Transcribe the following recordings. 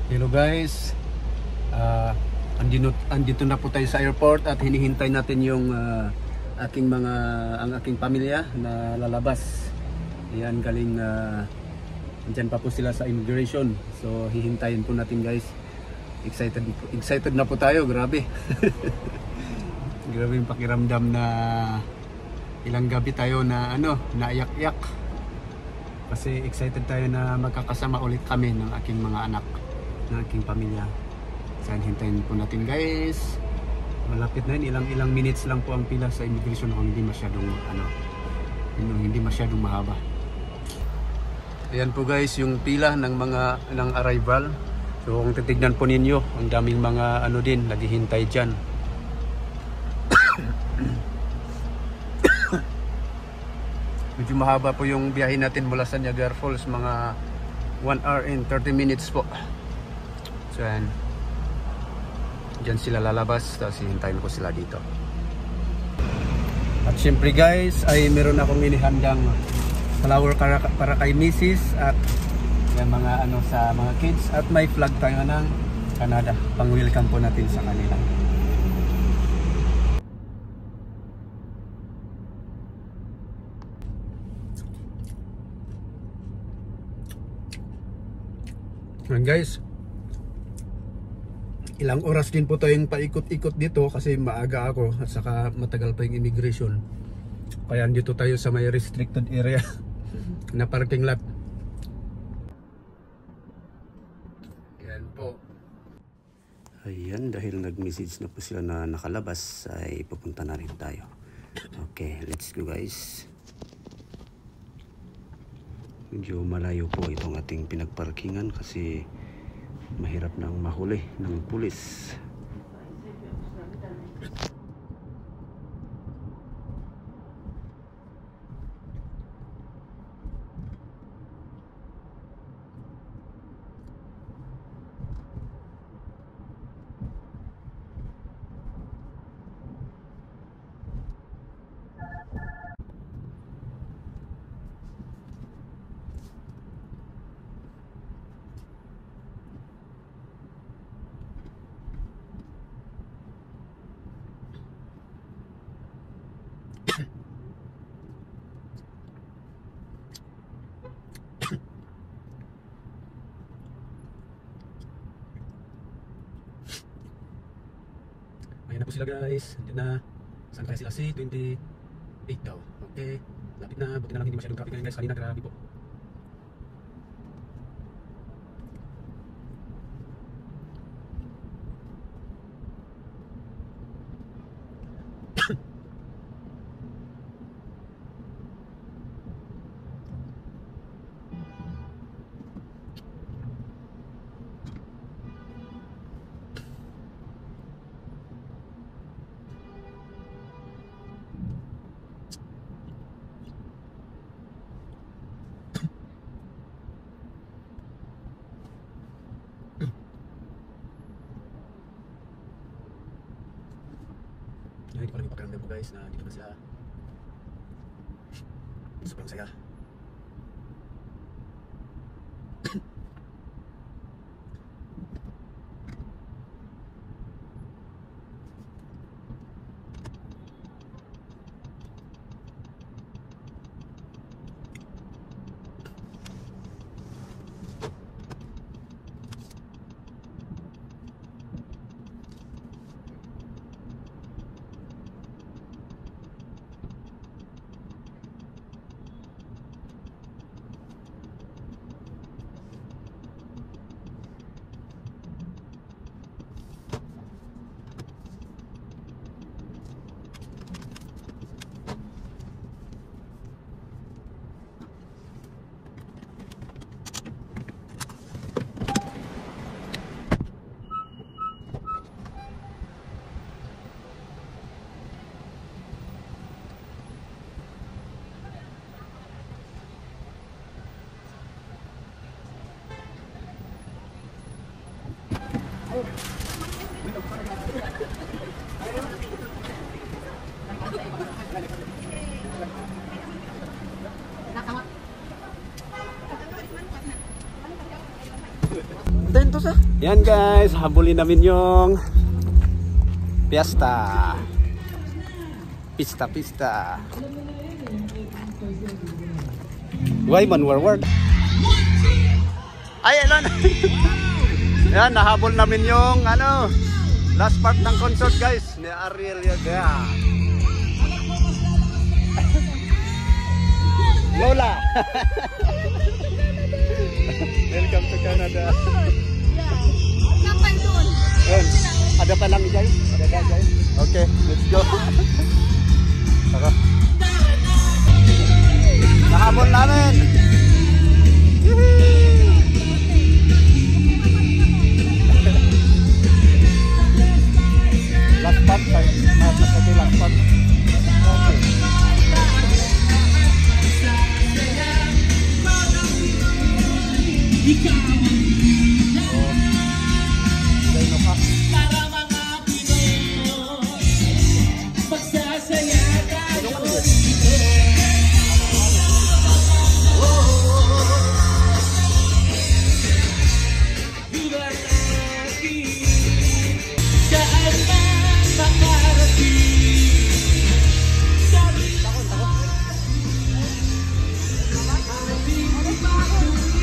Hello guys, andito na po tayo sa airport at hinihintay natin yung ang aking pamilya na lalabas. Yan, galing dyan pa po sila sa immigration. So hihintayin po natin guys. Excited na po tayo, grabe. Grabe yung pakiramdam na ilang gabi tayo na naiyak-iyak. Kasi excited tayo na magkakasama ulit kami ng aking mga anak, ng aking pamilya. Saan hintayin po natin guys. Malapit na yun, ilang minutes lang po ang pila sa immigration kung hindi masyadong hindi masyadong mahaba. Ayan po guys yung pila ng arrival. So kung titignan po ninyo, ang daming mga din naghihintay diyan. Medyo mahaba po yung biyahe natin mula sa Niagara Falls, mga 1 hour and 30 minutes po. So yan, dyan sila lalabas, tapos hihintayin ko sila dito. At syempre guys, ay meron akong inihandang flower para kay Mrs. at yung mga sa mga kids, at may flag tayo ng Canada, pang welcome po natin sa kanila. And guys, ilang oras din po tayong paikot-ikot dito kasi maaga ako at saka matagal pa yung immigration. Kaya dito tayo sa may restricted area na parking lot. Yan po. Ayan, dahil nag-message na po sila na nakalabas, ay pupunta na rin tayo. Okay, let's go guys. Medyo malayo po itong ating pinagparkingan kasi mahirap nang mahuli ng pulis. Ayan na po sila guys. Diyan na. Saan kaya sila? C28 daw. Okay. Lapit na. Buti na lang hindi masyadong traffic ngayon guys. Kanina grabe po. Hindi ko alam yung pakiramdam ko guys na dito na sila. Sobrang saya. Yan guys, habulin namin yung pista. Pista. Why man warward? Ay, elan. Yan, nahabol namin yung ano, last part ng concert guys ni Ariel Yaga. Lola. Welcome to Canada. Ada pa lang Jay? Ada pa Jay? Okay, let's go. Tara. Nahabol namin. Last part, last part. Okay.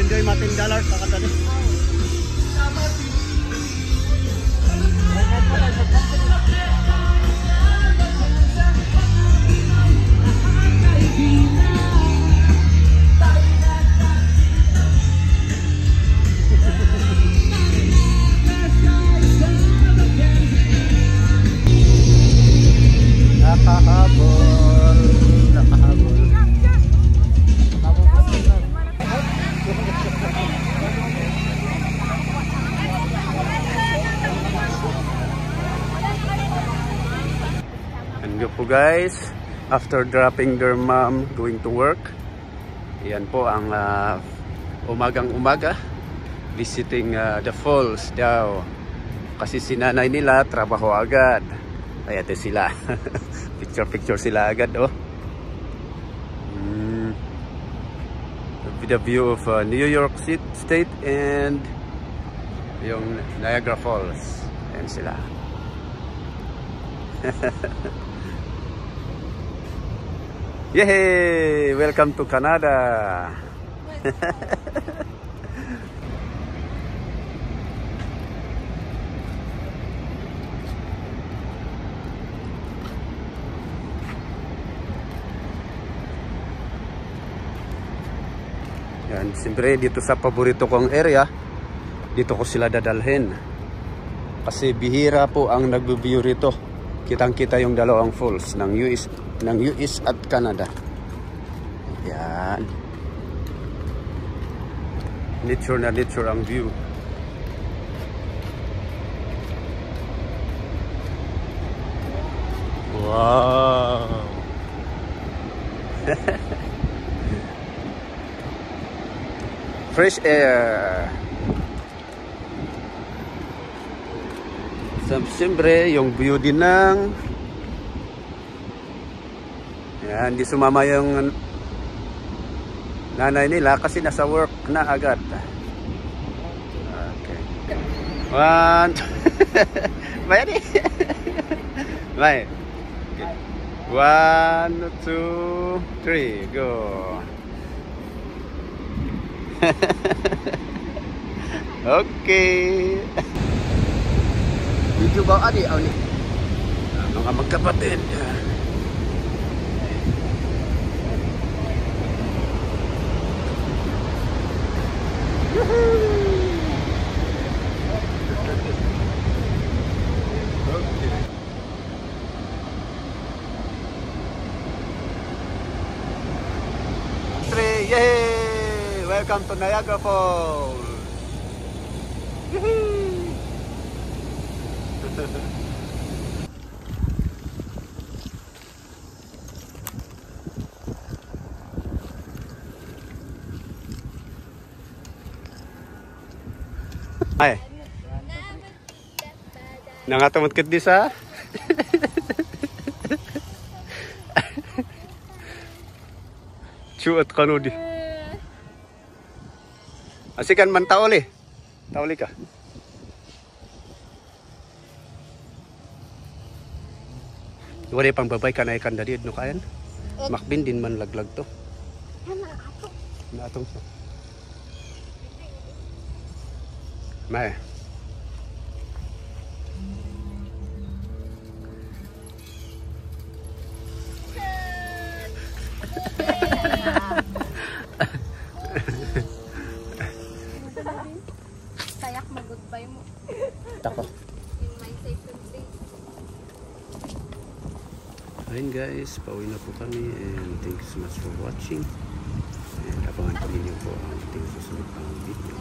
Enjoy mating dollars sa katali. Po guys, after dropping their mom going to work, yan po ang umagang umaga visiting the falls daw kasi si nanay nila trabaho agad, kaya ito sila picture sila agad. Oh, the view of New York State and yung Niagara Falls, yan sila. Yay! Welcome to Canada! Yan, siyempre dito sa paborito kong area, dito ko sila dadalhin. Kasi bihira po ang nagbe-view rito. Kitang-kita yung dalawang falls ng US at Canada. Yan. Nature na nature ang view. Wow. Fresh air. Siyempre, yung view din ng yan, hindi sumama yung nanay nila kasi nasa work na agad. Okay. One, Ready? Right. Okay. 1, 2, 3, go. Okay. Video ba adi ni mga magkapatid. Yay! Welcome to Niagara Falls. Ay. Nangatamot ket di sa. Cuat kanu di. Asikan man taoli. Tawali ka. Wala pang babay ka na ikan dari no kayan. Makbin din man laglag to. Na atong sa. May. Kayak mag-goodbye mo. Tako. In my safe country. Ayun guys, pauwi na po kami and thank you so much for watching. And abangan po ninyo po ang ating susunod pang video.